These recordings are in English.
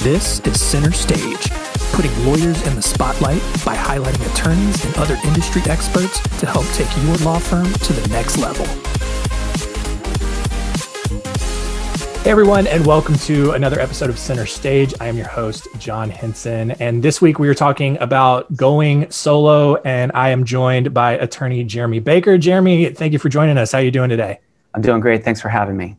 This is Center Stage, putting lawyers in the spotlight by highlighting attorneys and other industry experts to help take your law firm to the next level. Hey everyone, and welcome to another episode of Center Stage. I am your host, John Henson, and this week we are talking about going solo, and I am joined by attorney Jeremy Baker. Jeremy, thank you for joining us. How are you doing today? I'm doing great. Thanks for having me.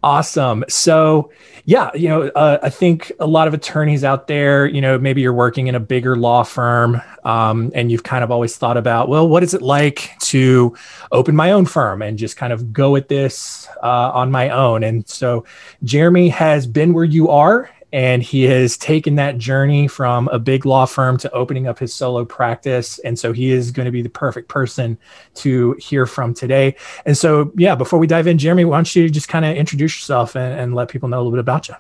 Awesome. So yeah, I think a lot of attorneys out there, maybe you're working in a bigger law firm and you've kind of always thought about, well, what is it like to open my own firm and just kind of go at this on my own? And so Jeremy has been where you are, and he has taken that journey from a big law firm to opening up his solo practice. And so he is going to be the perfect person to hear from today. And so, yeah, before we dive in, Jeremy, why don't you just kind of introduce yourself and let people know a little bit about you?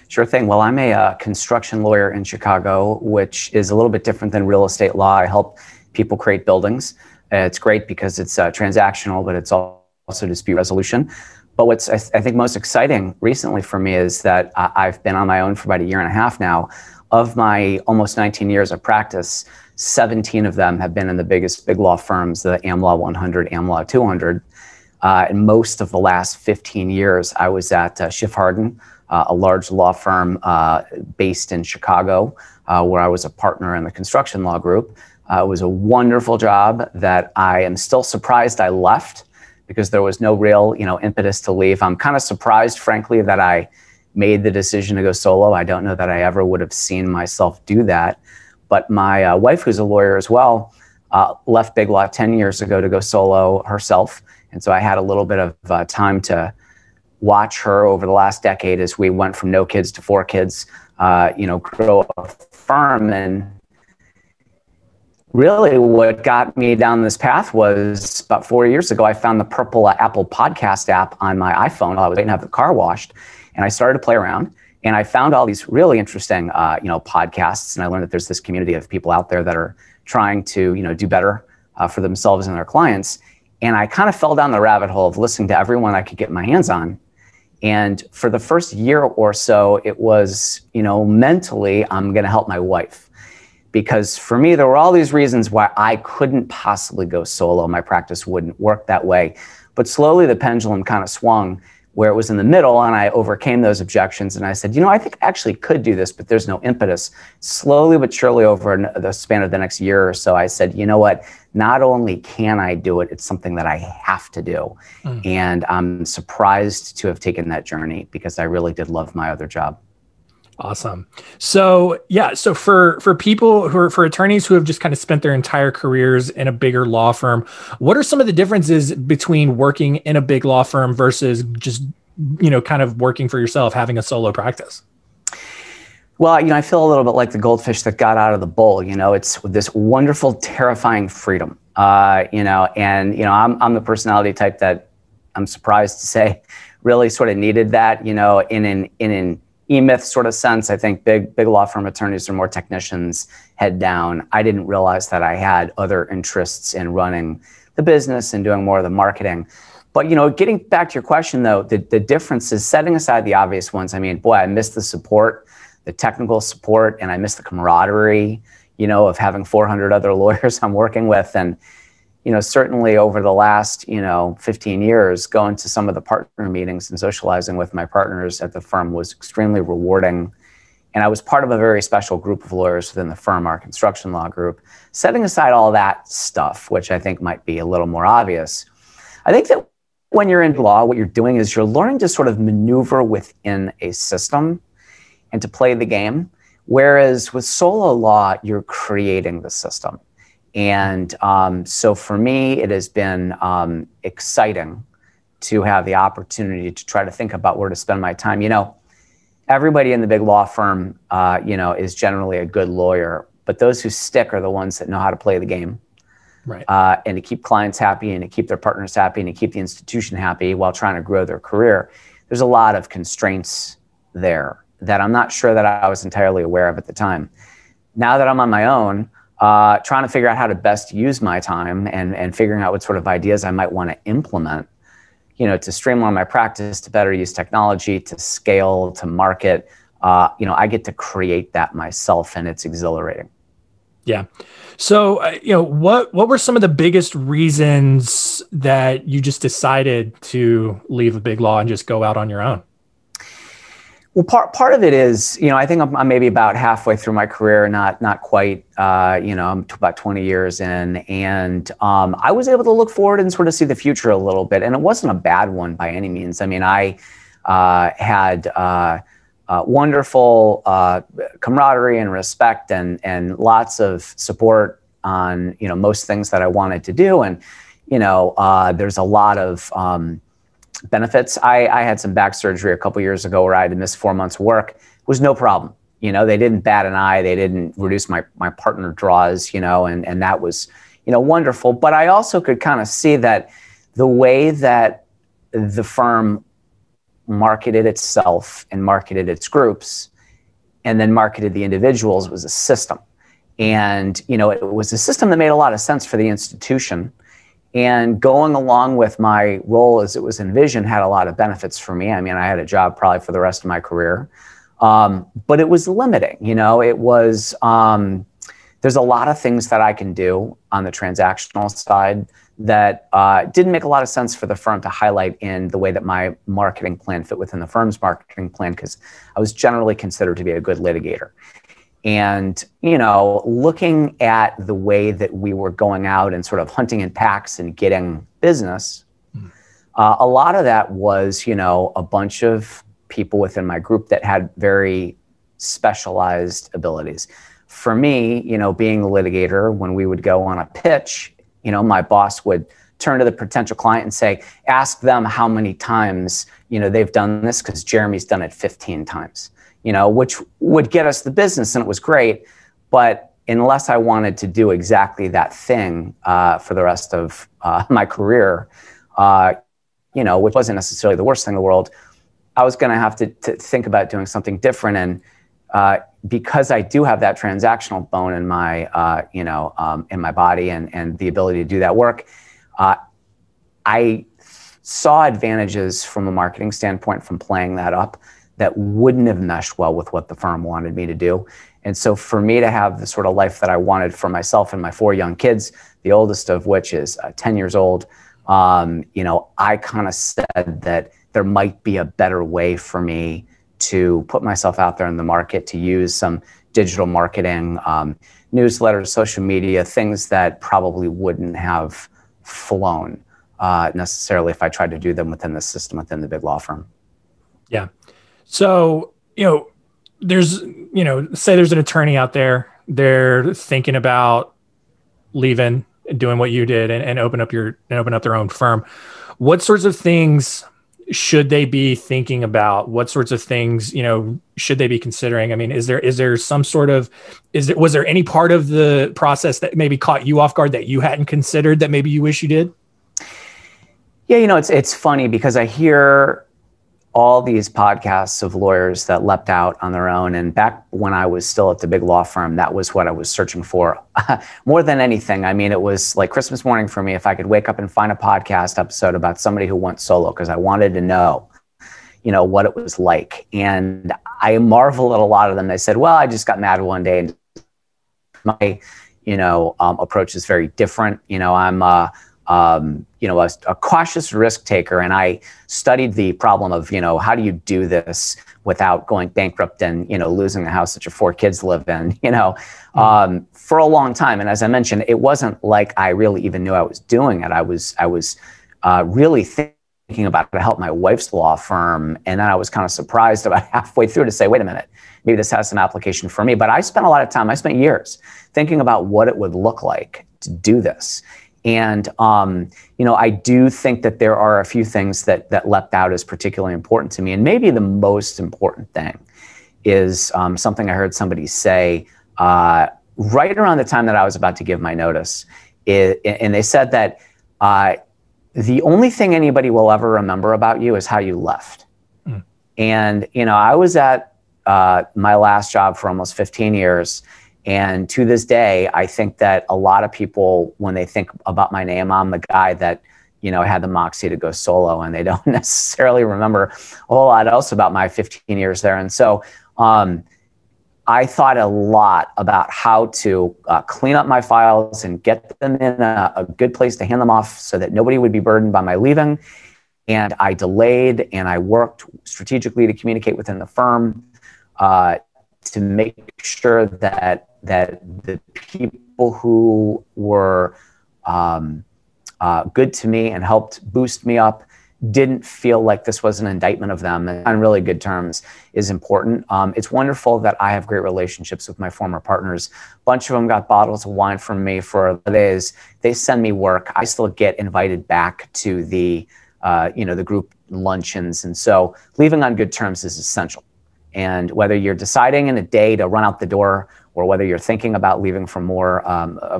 Sure thing. Well, I'm a construction lawyer in Chicago, which is a little bit different than real estate law. I help people create buildings. It's great because it's transactional, but it's also dispute resolution. But what's I think most exciting recently for me is that I've been on my own for about a year and a half now. Of my almost 19 years of practice, 17 of them have been in the biggest big law firms, the AmLaw 100, AmLaw 200. And most of the last 15 years, I was at Schiff Hardin, a large law firm based in Chicago, where I was a partner in the construction law group. It was a wonderful job that I am still surprised I left, because there was no real, impetus to leave. I'm kind of surprised, frankly, that I made the decision to go solo. I don't know that I ever would have seen myself do that. But my wife, who's a lawyer as well, left Big Law 10 years ago to go solo herself. And so I had a little bit of time to watch her over the last decade as we went from no kids to 4 kids, grow a firm. And really, what got me down this path was about 4 years ago, I found the Purple Apple podcast app on my iPhone while I was waiting to have the car washed. And I started to play around, and I found all these really interesting, podcasts. And I learned that there's this community of people out there that are trying to, do better for themselves and their clients. And I kind of fell down the rabbit hole of listening to everyone I could get my hands on. And for the first year or so, it was, mentally, I'm going to help my wife. Because for me, there were all these reasons why I couldn't possibly go solo. My practice wouldn't work that way. But slowly the pendulum kind of swung where it was in the middle, and I overcame those objections. And I said, I think I actually could do this, but there's no impetus. Slowly but surely over the span of the next year or so, I said, you know what? Not only can I do it, it's something that I have to do. And I'm surprised to have taken that journey because I really did love my other job. Awesome. So yeah, so for people for attorneys who have just kind of spent their entire careers in a bigger law firm, what are some of the differences between working in a big law firm versus just, kind of working for yourself, having a solo practice? Well, I feel a little bit like the goldfish that got out of the bowl. It's this wonderful, terrifying freedom. I'm the personality type that I'm surprised to say really sort of needed that, in an E-Myth sort of sense. I think big law firm attorneys are more technicians, head down. I didn't realize that I had other interests in running the business and doing more of the marketing. But, getting back to your question, though, the difference is setting aside the obvious ones. I mean, boy, I miss the support, the technical support, and I miss the camaraderie, of having 400 other lawyers I'm working with. And, certainly over the last, 15 years, going to some of the partner meetings and socializing with my partners at the firm was extremely rewarding. And I was part of a very special group of lawyers within the firm, our construction law group. Setting aside all that stuff, which I think might be a little more obvious, I think that when you're in law, what you're doing is you're learning to sort of maneuver within a system and to play the game. Whereas with solo law, you're creating the system. And so for me, it has been exciting to have the opportunity to try to think about where to spend my time. Everybody in the big law firm, is generally a good lawyer, but those who stick are the ones that know how to play the game. Right. And to keep clients happy and to keep their partners happy and to keep the institution happy while trying to grow their career. There's a lot of constraints there that I'm not sure that I was entirely aware of at the time. Now that I'm on my own, trying to figure out how to best use my time and figuring out what sort of ideas I might want to implement, to streamline my practice, to better use technology, to scale, to market, I get to create that myself, and it's exhilarating. Yeah. So, what were some of the biggest reasons that you just decided to leave a big law and just go out on your own? Well, part of it is, I think I'm maybe about halfway through my career, not quite. I'm about 20 years in, and I was able to look forward and sort of see the future a little bit, and it wasn't a bad one by any means. I mean, I had wonderful camaraderie and respect, and lots of support on most things that I wanted to do, and there's a lot of benefits. I had some back surgery a couple years ago where I had to miss 4 months work. It was no problem. They didn't bat an eye. They didn't reduce my partner draws, and that was, wonderful. But I also could kind of see that the way that the firm marketed itself and marketed its groups and then marketed the individuals was a system. And, it was a system that made a lot of sense for the institution. And going along with my role as it was envisioned had a lot of benefits for me. I mean, I had a job probably for the rest of my career, but it was limiting. It was, there's a lot of things that I can do on the transactional side that didn't make a lot of sense for the firm to highlight in the way that my marketing plan fit within the firm's marketing plan, because I was generally considered to be a good litigator. And, looking at the way that we were going out and sort of hunting in packs and getting business, a lot of that was, a bunch of people within my group that had very specialized abilities. For me, being the litigator, when we would go on a pitch, my boss would turn to the potential client and say, ask them how many times, they've done this, because Jeremy's done it 15 times. Which would get us the business, and it was great. But unless I wanted to do exactly that thing for the rest of my career, which wasn't necessarily the worst thing in the world, I was going to have to think about doing something different. And because I do have that transactional bone in my, in my body and the ability to do that work, I saw advantages from a marketing standpoint from playing that up that wouldn't have meshed well with what the firm wanted me to do. And so for me to have the sort of life that I wanted for myself and my 4 young kids, the oldest of which is 10 years old, I kind of said that there might be a better way for me to put myself out there in the market, to use some digital marketing, newsletters, social media, things that probably wouldn't have flown necessarily if I tried to do them within the system, within the big law firm. Yeah. So, there's, say there's an attorney out there, they're thinking about leaving and doing what you did and open up their own firm. What sorts of things should they be thinking about? What sorts of things, should they be considering? I mean, was there any part of the process that maybe caught you off guard that you hadn't considered that maybe you wish you did? Yeah, it's funny because I hear all these podcasts of lawyers that leapt out on their own. And back when I was still at the big law firm, that was what I was searching for more than anything. I mean, it was like Christmas morning for me if I could wake up and find a podcast episode about somebody who went solo, because I wanted to know, what it was like. And I marvel at a lot of them. They said, well, I just got mad one day and my, approach is very different. I'm a cautious risk taker. And I studied the problem of, how do you do this without going bankrupt and, losing the house that your 4 kids live in, for a long time. And as I mentioned, it wasn't like I really even knew I was doing it. I was really thinking about how to help my wife's law firm. And then I was kind of surprised about halfway through to say, wait a minute, maybe this has some application for me. But I spent a lot of time, I spent years thinking about what it would look like to do this. And, I do think that there are a few things that leapt out as particularly important to me. And maybe the most important thing is something I heard somebody say right around the time that I was about to give my notice. And they said that the only thing anybody will ever remember about you is how you left. Mm. And, I was at my last job for almost 15 years. And to this day, I think that a lot of people, when they think about my name, I'm the guy that, had the moxie to go solo, and they don't necessarily remember a whole lot else about my 15 years there. And so I thought a lot about how to clean up my files and get them in a good place to hand them off so that nobody would be burdened by my leaving. And I delayed and I worked strategically to communicate within the firm to make sure that the people who were good to me and helped boost me up didn't feel like this was an indictment of them, and on really good terms is important. It's wonderful that I have great relationships with my former partners. A bunch of them got bottles of wine from me for the days. They send me work. I still get invited back to the the group luncheons. And so leaving on good terms is essential. And whether you're deciding in a day to run out the door or whether you're thinking about leaving for more,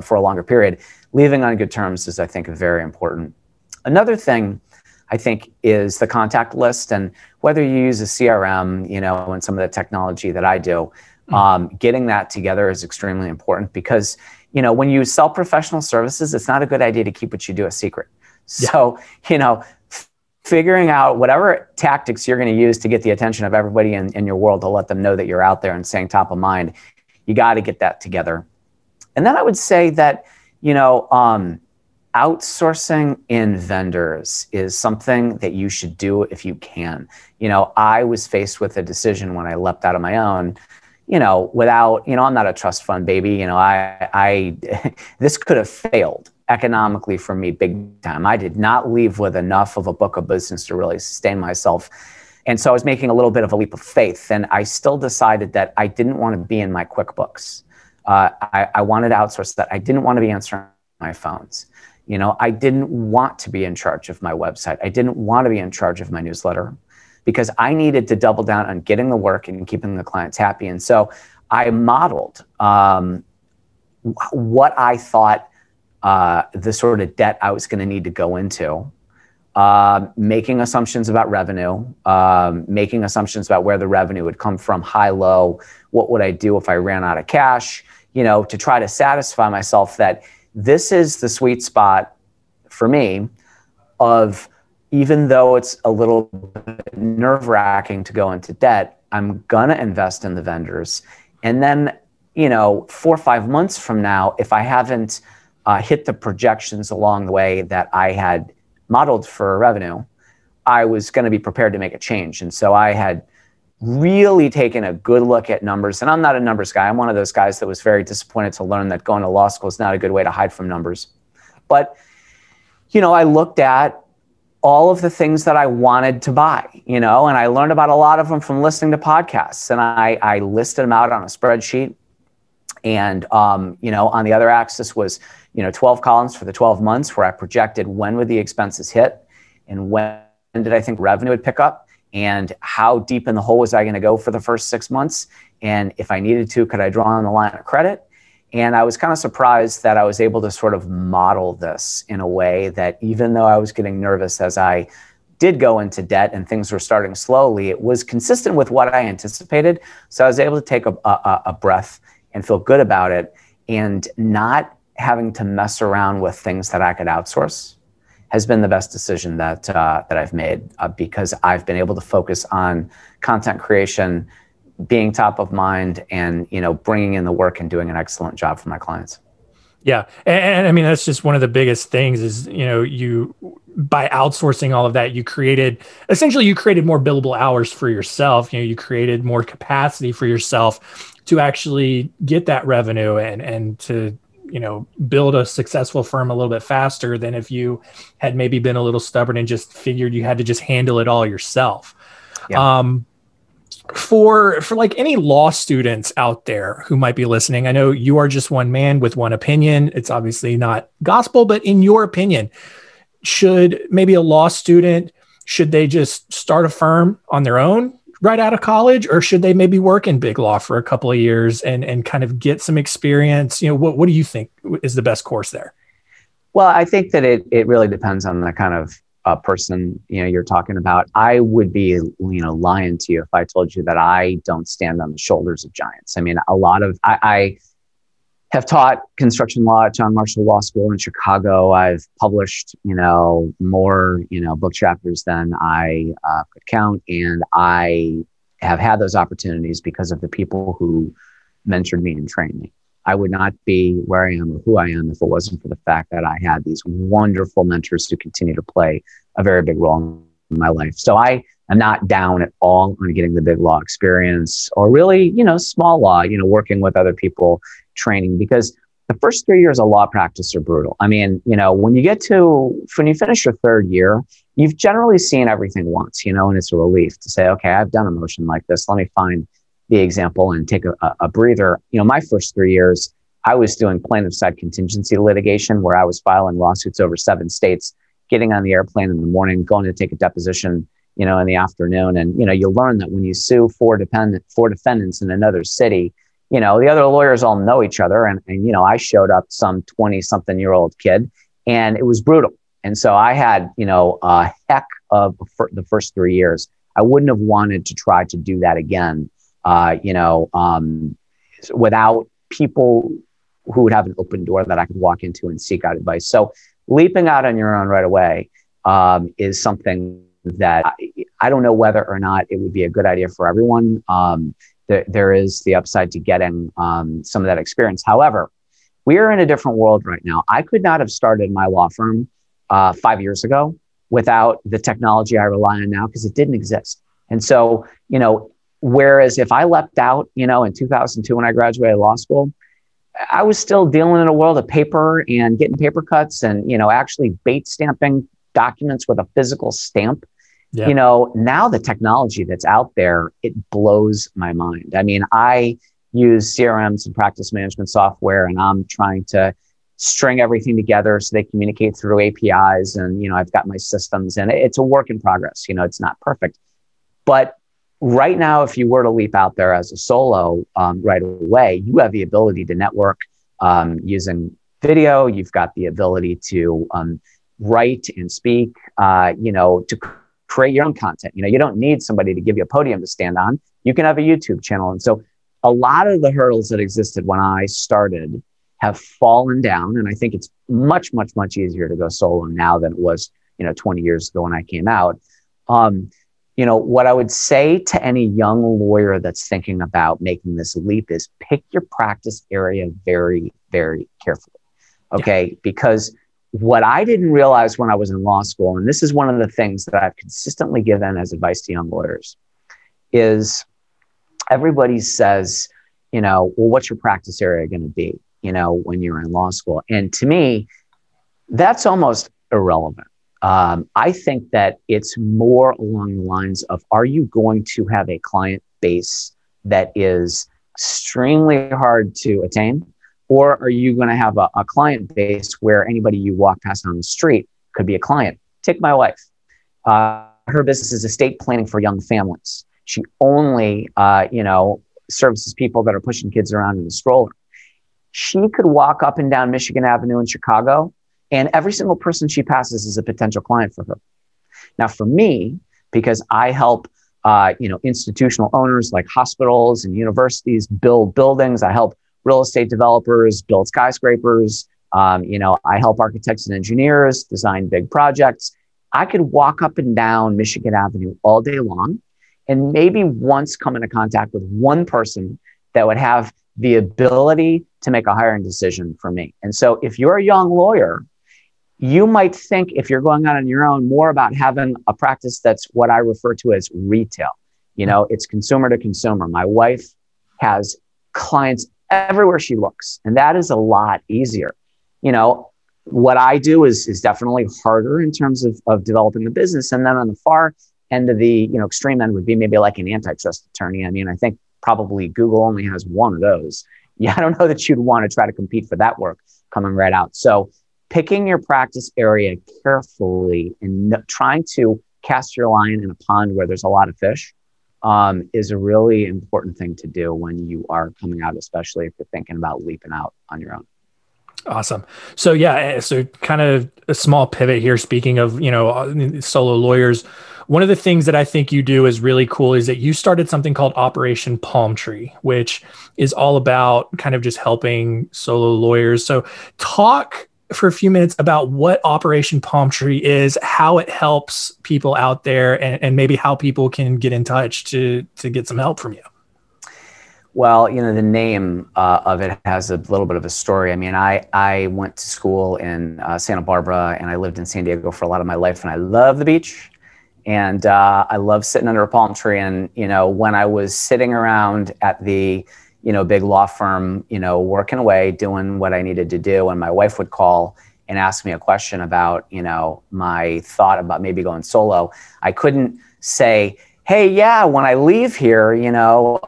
for a longer period, leaving on good terms is, I think, very important. Another thing I think is the contact list, and whether you use a CRM, and some of the technology that I do, getting that together is extremely important because, when you sell professional services, it's not a good idea to keep what you do a secret. So, figuring out whatever tactics you're going to use to get the attention of everybody in your world to let them know that you're out there and staying top of mind, you got to get that together. And then I would say that, outsourcing in vendors is something that you should do if you can. I was faced with a decision when I leapt out of my own, without, I'm not a trust fund baby. I this could have failed economically for me big time. I did not leave with enough of a book of business to really sustain myself. And so I was making a little bit of a leap of faith, and I still decided that I didn't want to be in my QuickBooks. I wanted to outsource that. I didn't want to be answering my phones. I didn't want to be in charge of my website. I didn't want to be in charge of my newsletter because I needed to double down on getting the work and keeping the clients happy. And so I modeled what I thought the sort of debt I was going to need to go into, making assumptions about revenue, making assumptions about where the revenue would come from, high, low, what would I do if I ran out of cash, to try to satisfy myself that this is the sweet spot for me of, even though it's a little bit nerve-wracking to go into debt, I'm going to invest in the vendors. And then, 4 or 5 months from now, if I haven't hit the projections along the way that I had modeled for revenue, I was going to be prepared to make a change. And so I had really taken a good look at numbers. And I'm not a numbers guy. I'm one of those guys that was very disappointed to learn that going to law school is not a good way to hide from numbers. But, I looked at all of the things that I wanted to buy, and I learned about a lot of them from listening to podcasts. And I listed them out on a spreadsheet. And, on the other axis was, 12 columns for the 12 months where I projected when would the expenses hit and when did I think revenue would pick up and how deep in the hole was I going to go for the first 6 months. And if I needed to, could I draw on the line of credit? And I was kind of surprised that I was able to sort of model this in a way that, even though I was getting nervous as I did go into debt and things were starting slowly, it was consistent with what I anticipated. So I was able to take a breath and feel good about it, and not having to mess around with things that I could outsource has been the best decision that I've made, because I've been able to focus on content creation, being top of mind, and bringing in the work and doing an excellent job for my clients. Yeah. And I mean, that's just one of the biggest things is, you, by outsourcing all of that, you created more billable hours for yourself. You created more capacity for yourself to actually get that revenue and to, build a successful firm a little bit faster than if you had maybe been a little stubborn and just figured you had to just handle it all yourself. Yeah. For like any law students out there who might be listening, I know you are just one man with one opinion. It's obviously not gospel, but in your opinion, should maybe a law student, should they just start a firm on their own right out of college, or should they maybe work in big law for a couple of years and kind of get some experience? What do you think is the best course there? Well, I think that it really depends on the kind of person you're talking about. I would be lying to you if I told you that I don't stand on the shoulders of giants. I mean, I have taught construction law at John Marshall Law School in Chicago. I've published more book chapters than I could count, and I have had those opportunities because of the people who mentored me and trained me. I would not be where I am or who I am if it wasn't for the fact that I had these wonderful mentors who continue to play a very big role in my life. So I am not down at all on getting the big law experience or really, small law, working with other people, training, because the first 3 years of law practice are brutal. I mean, when you finish your third year, you've generally seen everything once, and it's a relief to say, okay, I've done a motion like this. Let me find the example and take a breather. My first 3 years, I was doing plaintiff side contingency litigation where I was filing lawsuits over 7 states, getting on the airplane in the morning, going to take a deposition, in the afternoon. And, you learn that when you sue four defendants in another city, the other lawyers all know each other. And I showed up some 20-something-year-old kid, and it was brutal. And so I had, a heck of the first 3 years. I wouldn't have wanted to try to do that again, without people who would have an open door that I could walk into and seek out advice. So leaping out on your own right away is something that I don't know whether or not it would be a good idea for everyone. There is the upside to getting some of that experience. However, we are in a different world right now. I could not have started my law firm 5 years ago without the technology I rely on now, because it didn't exist. And so, whereas if I leapt out, in 2002 when I graduated law school, I was still dealing in a world of paper and getting paper cuts and, actually bait stamping documents with a physical stamp. Yeah. Now the technology that's out there, it blows my mind. I mean, I use CRMs and practice management software, and I'm trying to string everything together so they communicate through APIs. And, I've got my systems, and it's a work in progress. It's not perfect. But right now, if you were to leap out there as a solo right away, you have the ability to network using video. You've got the ability to write and speak, to create your own content. You don't need somebody to give you a podium to stand on. You can have a YouTube channel. And so a lot of the hurdles that existed when I started have fallen down. And I think it's much, much, much easier to go solo now than it was, 20 years ago when I came out. What I would say to any young lawyer that's thinking about making this leap is pick your practice area very, very carefully. Okay. Yeah. Because what I didn't realize when I was in law school, and this is one of the things that I've consistently given as advice to young lawyers, is everybody says, well, what's your practice area going to be, when you're in law school? And to me, that's almost irrelevant. I think that it's more along the lines of, are you going to have a client base that is extremely hard to attain? Or are you going to have a client base where anybody you walk past on the street could be a client? Take my wife. Her business is estate planning for young families. She only, services people that are pushing kids around in a stroller. She could walk up and down Michigan Avenue in Chicago, and every single person she passes is a potential client for her. Now, for me, because I help, institutional owners like hospitals and universities build buildings, I help real estate developers build skyscrapers. I help architects and engineers design big projects. I could walk up and down Michigan Avenue all day long and maybe once come into contact with one person that would have the ability to make a hiring decision for me. And so if you're a young lawyer, you might think, if you're going out on your own, more about having a practice that's what I refer to as retail. It's consumer to consumer. My wife has clients everywhere she looks, and that is a lot easier. What I do is definitely harder in terms of developing the business. And then on the far end of the extreme end would be maybe like an antitrust attorney. I mean, I think probably Google only has one of those. Yeah, I don't know that you'd want to try to compete for that work coming right out. So picking your practice area carefully and trying to cast your line in a pond where there's a lot of fish is a really important thing to do when you are coming out, especially if you're thinking about leaping out on your own. Awesome. So so kind of a small pivot here. Speaking of, solo lawyers, one of the things that I think you do is really cool is that you started something called Operation Palm Tree, which is all about kind of just helping solo lawyers. So talk for a few minutes about what Operation Palm Tree is, how it helps people out there, and maybe how people can get in touch to get some help from you? Well, you know, the name of it has a little bit of a story. I mean, I went to school in Santa Barbara, and I lived in San Diego for a lot of my life, and I love the beach. And I love sitting under a palm tree. And, you know, when I was sitting around at the, you know, big law firm, you know, working away, doing what I needed to do, and my wife would call and ask me a question about, you know, my thought about maybe going solo, I couldn't say, hey, yeah, when I leave here, you know,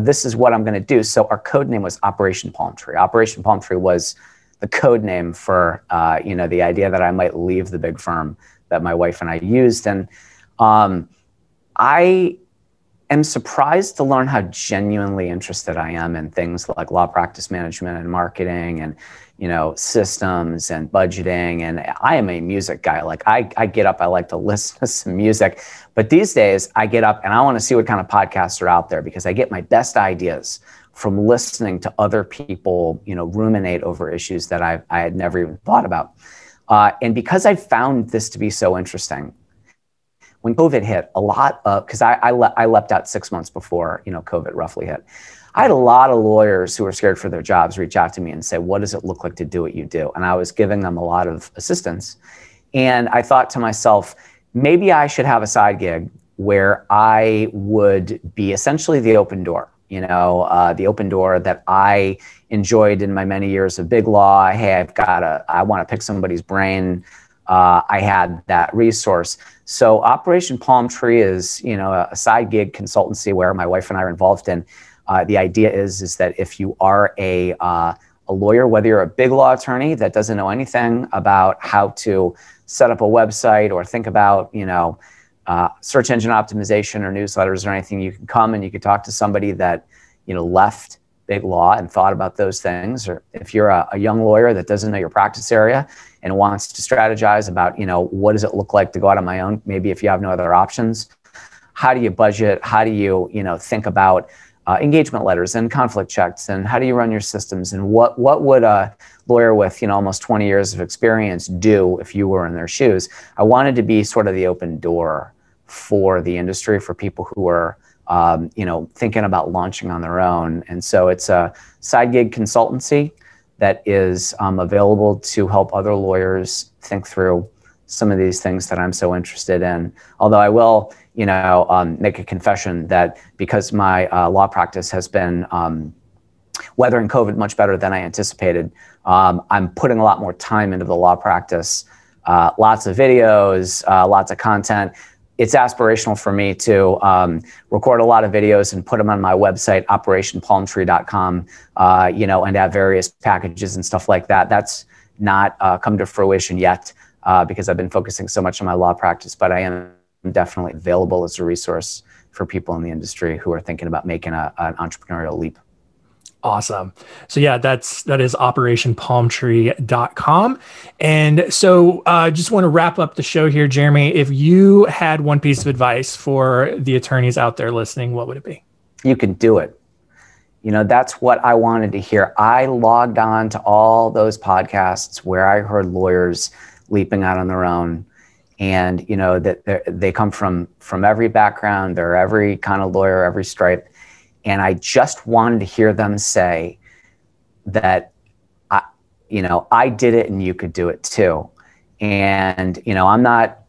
this is what I'm going to do. So our code name was Operation Palm Tree. Operation Palm Tree was the code name for, you know, the idea that I might leave the big firm that my wife and I used. And I am surprised to learn how genuinely interested I am in things like law practice management and marketing and, you know, systems and budgeting. And I am a music guy. Like I get up, I like to listen to some music, but these days I get up and I want to see what kind of podcasts are out there, because I get my best ideas from listening to other people, you know, ruminate over issues that I had never even thought about. And because I found this to be so interesting, when COVID hit, a lot of, because I leapt out 6 months before, you know, COVID roughly hit. I had a lot of lawyers who were scared for their jobs reach out to me and say, what does it look like to do what you do? And I was giving them a lot of assistance. And I thought to myself, maybe I should have a side gig where I would be essentially the open door, you know, the open door that I enjoyed in my many years of big law. Hey, I want to pick somebody's brain. I had that resource. So Operation Palm Tree is, you know, a side gig consultancy where my wife and I are involved in. The idea is that if you are a lawyer, whether you're a big law attorney that doesn't know anything about how to set up a website or think about, you know, search engine optimization or newsletters or anything, you can come and you can talk to somebody that, you know, left big law and thought about those things. Or if you're a young lawyer that doesn't know your practice area and wants to strategize about, you know, what does it look like to go out on my own, maybe if you have no other options, how do you budget? How do you, you know, think about engagement letters and conflict checks, and how do you run your systems, and what would a lawyer with, you know, almost 20 years of experience do if you were in their shoes? I wanted to be sort of the open door for the industry, for people who are, you know, thinking about launching on their own. And so it's a side gig consultancy that is available to help other lawyers think through some of these things that I'm so interested in. Although I will, you know, make a confession that because my law practice has been weathering COVID much better than I anticipated, I'm putting a lot more time into the law practice, lots of videos, lots of content. It's aspirational for me to record a lot of videos and put them on my website, operationpalmtree.com, you know, and have various packages and stuff like that. That's not come to fruition yet because I've been focusing so much on my law practice, but I am definitely available as a resource for people in the industry who are thinking about making an entrepreneurial leap. Awesome. So yeah, that is operationpalmtree.com. And so just want to wrap up the show here, Jeremy. If you had one piece of advice for the attorneys out there listening, what would it be? You can do it. You know, that's what I wanted to hear. I logged on to all those podcasts where I heard lawyers leaping out on their own. And, you know, that they come from every background. They're every kind of lawyer, every stripe. And I just wanted to hear them say that, I did it and you could do it too. And, you know, I'm not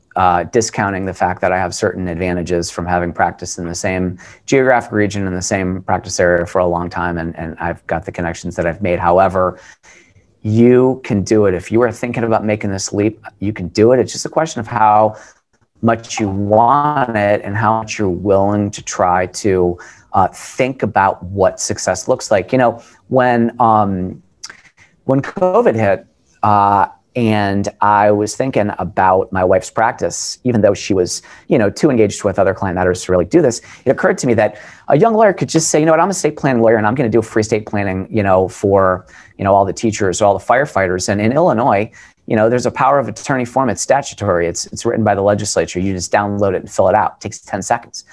discounting the fact that I have certain advantages from having practiced in the same geographic region in the same practice area for a long time. And I've got the connections that I've made. However, you can do it. If you are thinking about making this leap, you can do it. It's just a question of how much you want it and how much you're willing to try to think about what success looks like. You know, when COVID hit, and I was thinking about my wife's practice, even though she was, you know, too engaged with other client matters to really do this, it occurred to me that a young lawyer could just say, you know what, I'm a estate planning lawyer and I'm going to do free estate planning, you know, for, you know, all the teachers or all the firefighters. And in Illinois, you know, there's a power of attorney form. It's statutory. It's written by the legislature. You just download it and fill it out. It takes 10 seconds.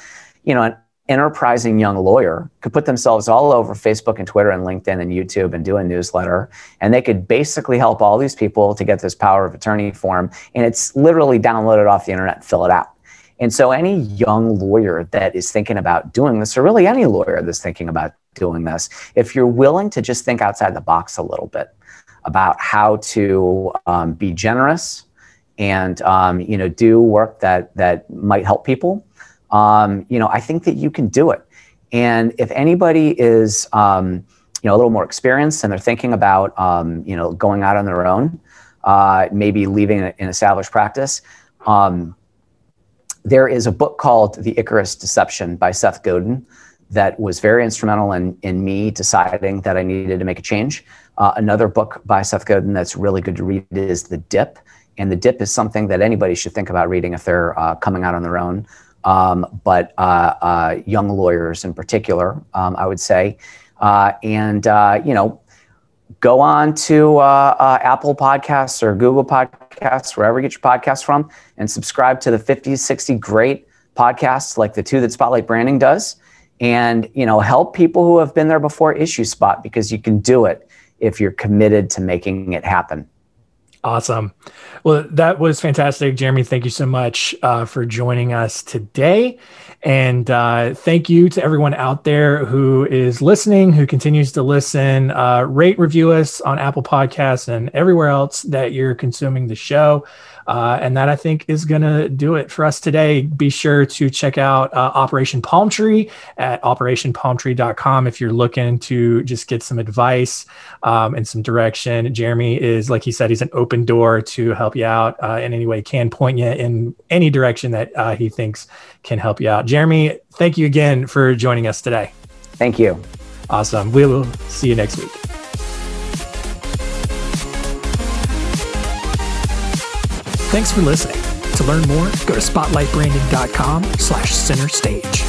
You know, enterprising young lawyer could put themselves all over Facebook and Twitter and LinkedIn and YouTube and do a newsletter, and they could basically help all these people to get this power of attorney form, and it's literally downloaded off the internet and fill it out. And so any young lawyer that is thinking about doing this, or really any lawyer that's thinking about doing this, if you're willing to just think outside the box a little bit about how to be generous and do work that might help people, I think that you can do it. And if anybody is a little more experienced and they're thinking about going out on their own, maybe leaving an established practice, there is a book called The Icarus Deception by Seth Godin that was very instrumental in me deciding that I needed to make a change. Another book by Seth Godin that's really good to read is The Dip. And The Dip is something that anybody should think about reading if they're coming out on their own. But young lawyers in particular, I would say. Go on to Apple Podcasts or Google Podcasts, wherever you get your podcasts from, and subscribe to the 50, 60 great podcasts like the 2 that Spotlight Branding does. And, help people who have been there before issue Spot, because you can do it if you're committed to making it happen. Awesome. Well, that was fantastic. Jeremy, thank you so much for joining us today. And thank you to everyone out there who is listening, who continues to listen. Rate, review us on Apple Podcasts and everywhere else that you're consuming the show. And that, I think, is going to do it for us today. Be sure to check out Operation Palm Tree at operationpalmtree.com if you're looking to just get some advice and some direction. Jeremy is, like he said, he's an open door to help you out in any way he can, point you in any direction that he thinks can help you out. Jeremy, thank you again for joining us today. Thank you. Awesome. We will see you next week. Thanks for listening. To learn more, go to spotlightbranding.com/center stage.